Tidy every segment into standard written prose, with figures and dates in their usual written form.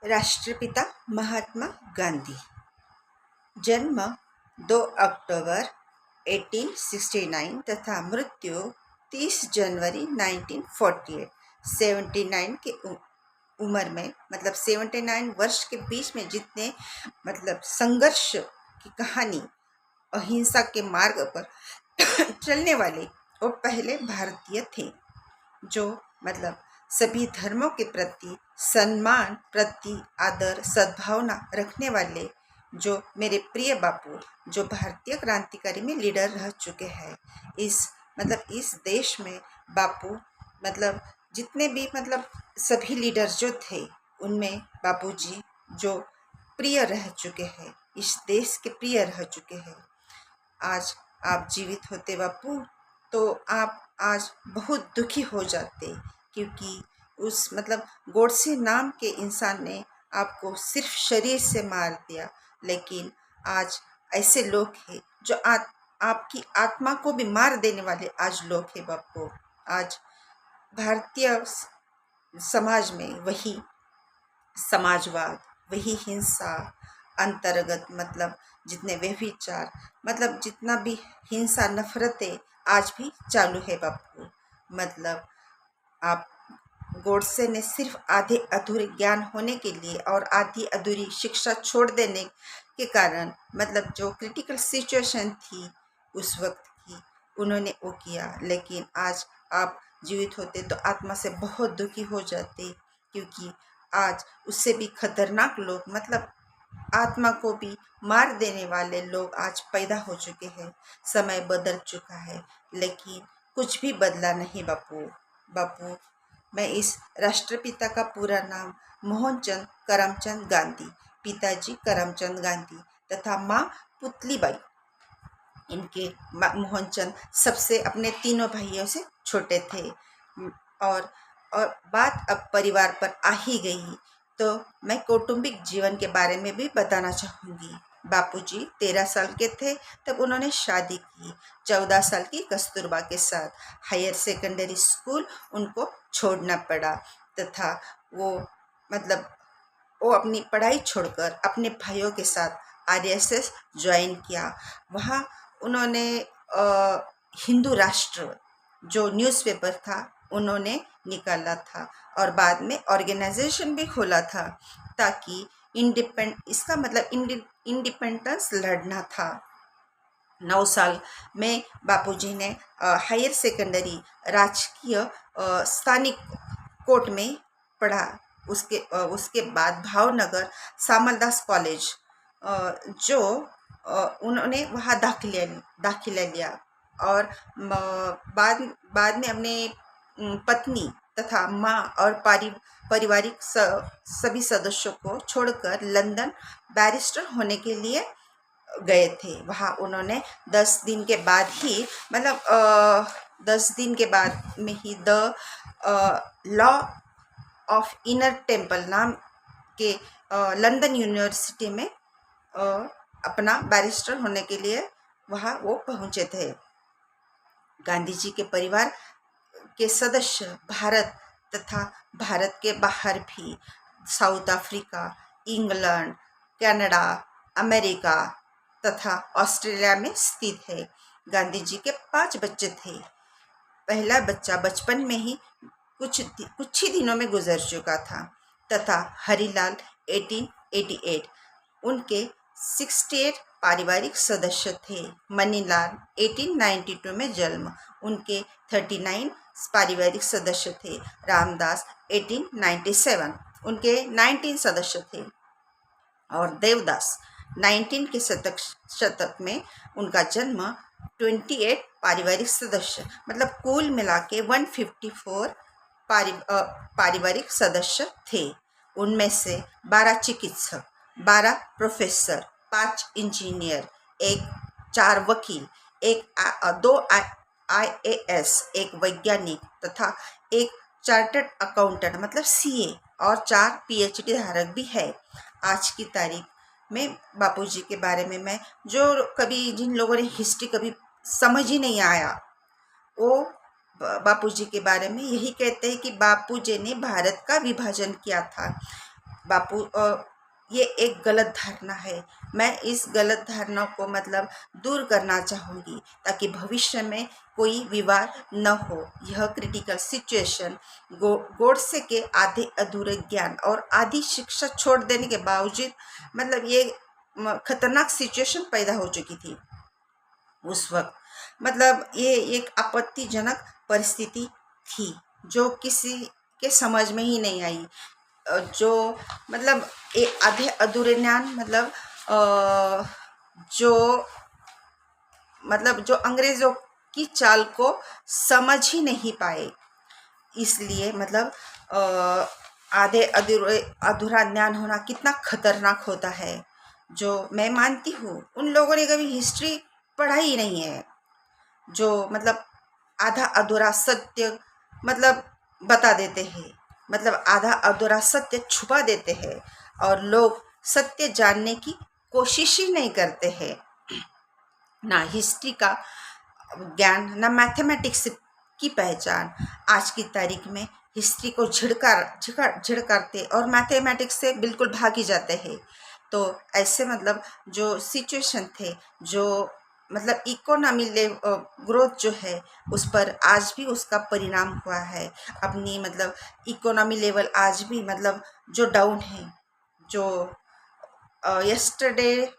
राष्ट्रपिता महात्मा गांधी। जन्म 2 अक्टूबर 1869 तथा मृत्यु 30 जनवरी 1948। 79 की उम्र में, मतलब 79 वर्ष के बीच में जितने संघर्ष की कहानी, अहिंसा के मार्ग पर चलने वाले वो पहले भारतीय थे, जो सभी धर्मों के प्रति सम्मान, प्रति आदर, सद्भावना रखने वाले, जो मेरे प्रिय बापू, जो भारतीय क्रांतिकारी में लीडर रह चुके हैं। इस देश में बापू जितने भी सभी लीडर जो थे, उनमें बापूजी जो प्रिय रह चुके हैं, इस देश के प्रिय रह चुके हैं। आज आप जीवित होते बापू, तो आप आज बहुत दुखी हो जाते, क्योंकि उस गोडसे नाम के इंसान ने आपको सिर्फ शरीर से मार दिया, लेकिन आज ऐसे लोग हैं जो आपकी आत्मा को भी मार देने वाले आज लोग हैं बापू। आज भारतीय समाज में वही समाजवाद, वही हिंसा अंतर्गत, जितने व्यभिचार, जितना भी हिंसा, नफरतें आज भी चालू है बापू। आप गोडसे ने सिर्फ आधे अधूरे ज्ञान होने के लिए और आधी अधूरी शिक्षा छोड़ देने के कारण, जो क्रिटिकल सिचुएशन थी उस वक्त की, उन्होंने वो किया। लेकिन आज आप जीवित होते तो आत्मा से बहुत दुखी हो जाते, क्योंकि आज उससे भी खतरनाक लोग, आत्मा को भी मार देने वाले लोग आज पैदा हो चुके हैं। समय बदल चुका है, लेकिन कुछ भी बदला नहीं बापू। मैं इस राष्ट्रपिता का पूरा नाम मोहनचंद करमचंद गांधी, पिताजी करमचंद गांधी तथा माँ पुतलीबाई। इनके मोहनचंद सबसे अपने तीनों भाइयों से छोटे थे। और बात अब परिवार पर आ ही गई, तो मैं कौटुंबिक जीवन के बारे में भी बताना चाहूँगी। बापूजी 13 साल के थे तब उन्होंने शादी की। 14 साल की कस्तूरबा के साथ हायर सेकेंडरी स्कूल उनको छोड़ना पड़ा, तथा वो अपनी पढ़ाई छोड़कर अपने भाइयों के साथ RSS ज्वाइन किया। वहाँ उन्होंने हिंदू राष्ट्र जो न्यूज़पेपर था उन्होंने निकाला था, और बाद में ऑर्गेनाइजेशन भी खोला था, ताकि इंडिपेंडेंस लड़ना था। 9 साल में बापूजी ने हायर सेकेंडरी राजकीय स्थानिक कोर्ट में पढ़ा। उसके बाद भावनगर सामलदास कॉलेज, जो उन्होंने वहाँ दाखिला लिया, और बाद में अपने पत्नी तथा माँ और पारिवारिक सभी सदस्यों को छोड़कर लंदन बैरिस्टर होने के लिए गए थे। वहाँ उन्होंने 10 दिन के बाद ही 10 दिन के बाद में ही the law of Inner Temple नाम के लंदन यूनिवर्सिटी में अपना बैरिस्टर होने के लिए वहाँ वो पहुँचे थे। गांधी जी के परिवार के सदस्य भारत तथा भारत के बाहर भी south Africa, England, Canada, America तथा ऑस्ट्रेलिया में स्थित है। गांधी जी के 5 बच्चे थे। पहला बच्चा बचपन में ही कुछ ही दिनों में गुजर चुका था, तथा हरिलाल 1888। उनके 68 पारिवारिक सदस्य थे। मनीलाल 1892 में जन्म, उनके 39 पारिवारिक सदस्य थे। रामदास 1897, उनके 19 सदस्य थे। और देवदास 19 के शतक में उनका जन्म, 28 पारिवारिक सदस्य, कुल मिला के 154 पारिवारिक सदस्य थे। उनमें से 12 चिकित्सक, 12 प्रोफेसर, 5 इंजीनियर, 4 वकील, 2 IAS, 1 वैज्ञानिक तथा 1 चार्टर्ड अकाउंटेंट CA, और 4 PhD धारक भी है। आज की तारीख में बापूजी के बारे में मैं जिन लोगों ने हिस्ट्री कभी समझ ही नहीं आया, वो बापूजी के बारे में यही कहते हैं कि बापूजी ने भारत का विभाजन किया था। बापू ये एक गलत धारणा है। मैं इस गलत धारणा को मतलब दूर करना चाहूँगी ताकि भविष्य में कोई विवाद न हो। यह क्रिटिकल सिचुएशन गोडसे के आधे अधूरे ज्ञान और आधी शिक्षा छोड़ देने के बावजूद मतलब ये खतरनाक सिचुएशन पैदा हो चुकी थी उस वक्त। मतलब ये एक आपत्तिजनक परिस्थिति थी जो किसी के समझ में ही नहीं आई। जो मतलब एक आधे अधूरे ज्ञान मतलब जो जो अंग्रेज़ों की चाल को समझ ही नहीं पाए, इसलिए मतलब आधे अधूरे अधूरा ज्ञान होना कितना खतरनाक होता है। जो मैं मानती हूँ उन लोगों ने कभी हिस्ट्री पढ़ा ही नहीं है, जो मतलब आधा अधूरा सत्य मतलब बता देते हैं, मतलब आधा अधूरा सत्य छुपा देते हैं और लोग सत्य जानने की कोशिश ही नहीं करते हैं। ना हिस्ट्री का ज्ञान, ना मैथमेटिक्स की पहचान। आज की तारीख में हिस्ट्री को झिड़कारते और मैथमेटिक्स से बिल्कुल भाग ही जाते हैं। तो ऐसे मतलब जो सिचुएशन थे, जो मतलब इकोनॉमी ग्रोथ जो है उस पर आज भी उसका परिणाम हुआ है। अपनी मतलब इकोनॉमी लेवल आज भी मतलब जो डाउन है, जो यस्टरडे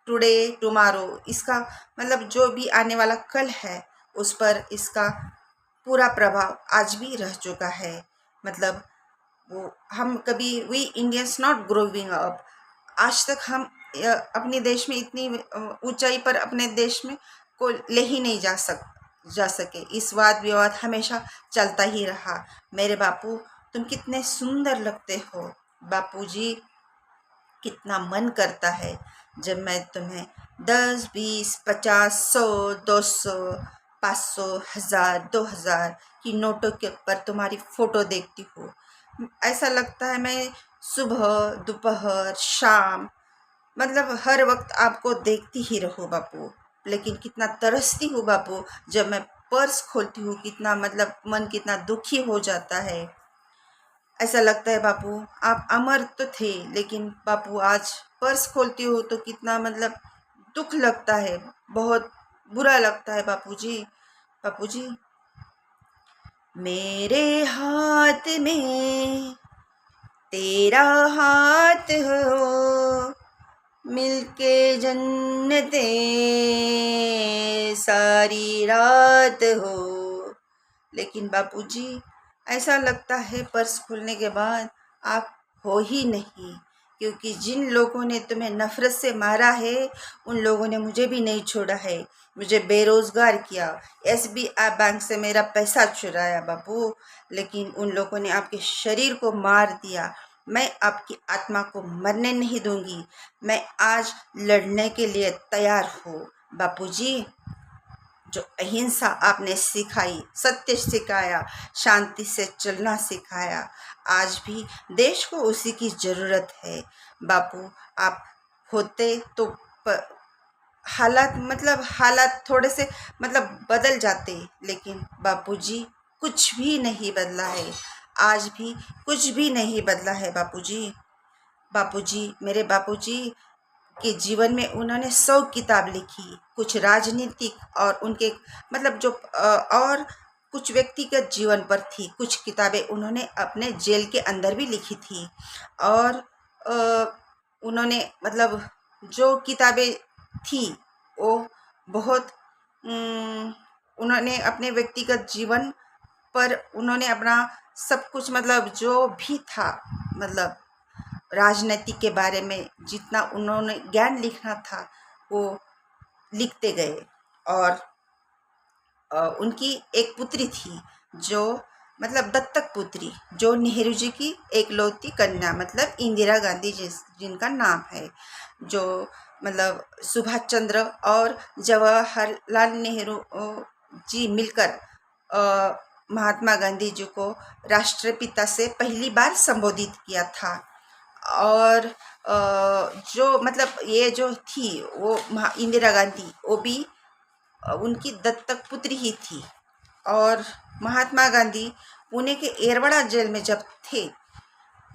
टुडे टुमारो, इसका मतलब जो भी आने वाला कल है उस पर इसका पूरा प्रभाव आज भी रह चुका है। मतलब वो हम कभी we Indians not growing up, आज तक हम अपने देश में इतनी ऊंचाई पर अपने देश में को ले ही नहीं जा सके। इस वाद विवाद हमेशा चलता ही रहा। मेरे बापू तुम कितने सुंदर लगते हो बापूजी, कितना मन करता है जब मैं तुम्हें 10, 20, 50, 100, 200, 500, 1000, 2000 की नोटों के पर तुम्हारी फ़ोटो देखती हूँ। ऐसा लगता है मैं सुबह, दोपहर, शाम मतलब हर वक्त आपको देखती ही रहूँ बापू। लेकिन कितना तरसती हूँ बापू जब मैं पर्स खोलती हूँ, कितना मतलब मन कितना दुखी हो जाता है। ऐसा लगता है बापू आप अमर तो थे, लेकिन बापू आज पर्स खोलती हो तो कितना मतलब दुख लगता है, बहुत बुरा लगता है बापूजी। बापूजी मेरे हाथ में तेरा हाथ हो, मिलके जन्नते सारी रात हो। लेकिन बापूजी ऐसा लगता है पर्स खुलने के बाद आप हो ही नहीं, क्योंकि जिन लोगों ने तुम्हें नफ़रत से मारा है उन लोगों ने मुझे भी नहीं छोड़ा है। मुझे बेरोज़गार किया, SBI बैंक से मेरा पैसा चुराया बापू, लेकिन उन लोगों ने आपके शरीर को मार दिया। मैं आपकी आत्मा को मरने नहीं दूंगी। मैं आज लड़ने के लिए तैयार हूँ बापूजी। जो अहिंसा आपने सिखाई, सत्य सिखाया, शांति से चलना सिखाया, आज भी देश को उसी की ज़रूरत है बापू। आप होते तो हालात थोड़े से मतलब बदल जाते, लेकिन बापूजी कुछ भी नहीं बदला है। आज भी कुछ भी नहीं बदला है बापूजी। बापूजी मेरे बापूजी के जीवन में उन्होंने 100 किताब लिखी, कुछ राजनीतिक और उनके मतलब और कुछ व्यक्तिगत जीवन पर थी। कुछ किताबें उन्होंने अपने जेल के अंदर भी लिखी थी। और उन्होंने मतलब जो किताबें थी वो बहुत उन्होंने अपने व्यक्तिगत जीवन पर उन्होंने अपना सब कुछ मतलब जो भी था मतलब राजनीति के बारे में जितना उन्होंने ज्ञान लिखना था वो लिखते गए। और उनकी एक पुत्री थी जो मतलब दत्तक पुत्री, जो नेहरू जी की एकलौती कन्या मतलब इंदिरा गांधी जिनका नाम है, जो मतलब सुभाष चंद्र और जवाहरलाल नेहरू जी मिलकर महात्मा गांधी जी को राष्ट्रपिता से पहली बार संबोधित किया था। और जो मतलब ये जो थी वो इंदिरा गांधी, वो भी उनकी दत्तक पुत्री ही थी। और महात्मा गांधी पुणे के एरवाड़ा जेल में जब थे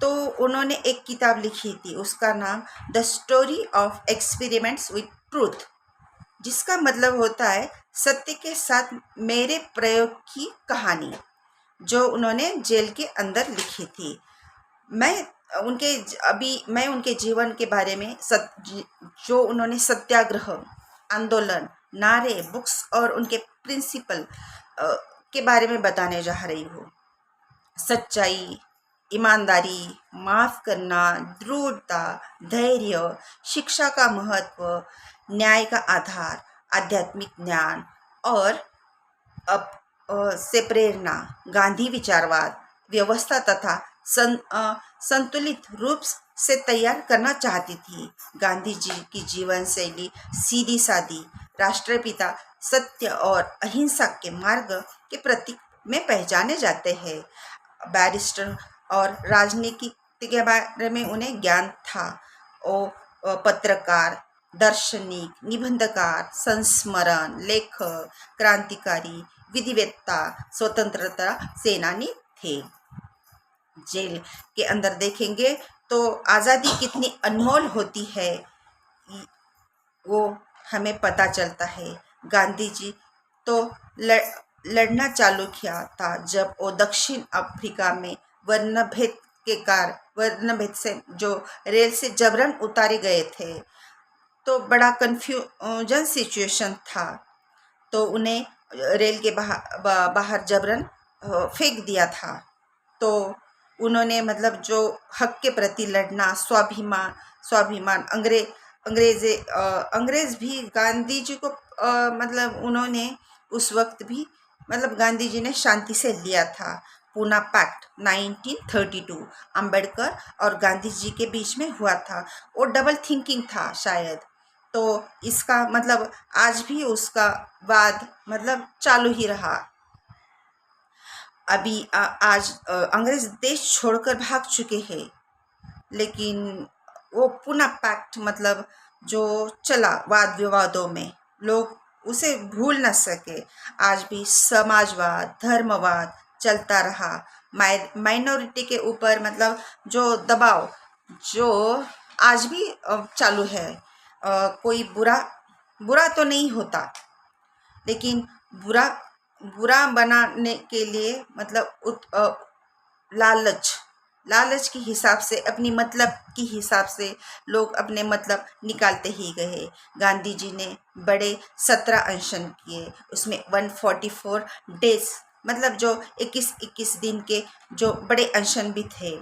तो उन्होंने एक किताब लिखी थी, उसका नाम the story of experiments with truth, जिसका मतलब होता है सत्य के साथ मेरे प्रयोग की कहानी, जो उन्होंने जेल के अंदर लिखी थी। मैं उनके जीवन के बारे में जो उन्होंने सत्याग्रह आंदोलन, नारे, बुक्स और उनके प्रिंसिपल के बारे में बताने जा रही हूँ। सच्चाई, ईमानदारी, माफ करना, दृढ़ता, धैर्य, शिक्षा का महत्व, न्याय का आधार, आध्यात्मिक ज्ञान और से प्रेरणा, गांधी विचारवाद, व्यवस्था तथा संतुलित रूप से तैयार करना चाहती थी। गांधी जी की जीवन शैली सीधी सादी, राष्ट्रपिता सत्य और अहिंसा के मार्ग के प्रतीक में पहचाने जाते हैं। बैरिस्टर और राजनीति के बारे में उन्हें ज्ञान था। वो पत्रकार, दार्शनिक, निबंधकार, संस्मरण, लेखक, क्रांतिकारी, विधिवेत्ता, स्वतंत्रता सेनानी थे। जेल के अंदर देखेंगे तो आज़ादी कितनी अनमोल होती है वो हमें पता चलता है। गांधी जी तो लड़ना चालू किया था जब वो दक्षिण अफ्रीका में वर्णभेद से जो रेल से जबरन उतारे गए थे, तो बड़ा कंफ्यूजन सिचुएशन था, तो उन्हें रेल के बाहर जबरन फेंक दिया था। तो उन्होंने मतलब जो हक के प्रति लड़ना, स्वाभिमान अंग्रेज भी गांधी जी को मतलब उन्होंने उस वक्त भी मतलब गांधी जी ने शांति से लिया था। पूना पैक्ट 1932 अंबेडकर और गांधी जी के बीच में हुआ था। वो डबल थिंकिंग था शायद, तो इसका मतलब आज भी उसका वाद मतलब चालू ही रहा। अभी आज अंग्रेज देश छोड़कर भाग चुके हैं, लेकिन वो पूना पैक्ट मतलब जो चला वाद विवादों में, लोग उसे भूल न सके। आज भी समाजवाद, धर्मवाद चलता रहा। माइनॉरिटी के ऊपर मतलब जो दबाव जो आज भी चालू है। कोई बुरा तो नहीं होता, लेकिन बुरा बनाने के लिए मतलब लालच के हिसाब से, अपनी मतलब के हिसाब से लोग अपने मतलब निकालते ही गए। गांधी जी ने बड़े 17 अनशन किए, उसमें 144 डेज मतलब जो 21 दिन के जो बड़े अनशन भी थे।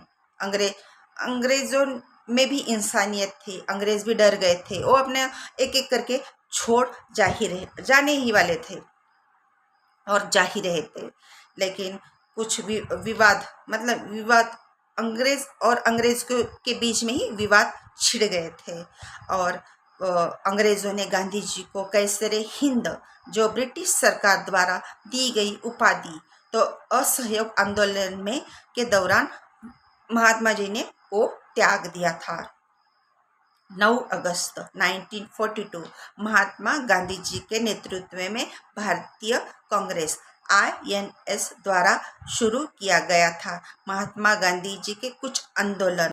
अंग्रेजों में भी इंसानियत थी, अंग्रेज भी डर गए थे, वो अपने एक एक करके छोड़ जाने ही वाले थे और जा ही रहे थे। लेकिन कुछ भी विवाद अंग्रेज के बीच में ही विवाद छिड़ गए थे। और अंग्रेजों ने गांधी जी को कैसरे हिंद, जो ब्रिटिश सरकार द्वारा दी गई उपाधि, तो असहयोग आंदोलन में के दौरान महात्मा जी ने वो त्याग दिया था। 9 अगस्त 1942 महात्मा गांधी जी के नेतृत्व में भारतीय कांग्रेस INS द्वारा शुरू किया गया था। महात्मा गांधी जी के कुछ आंदोलन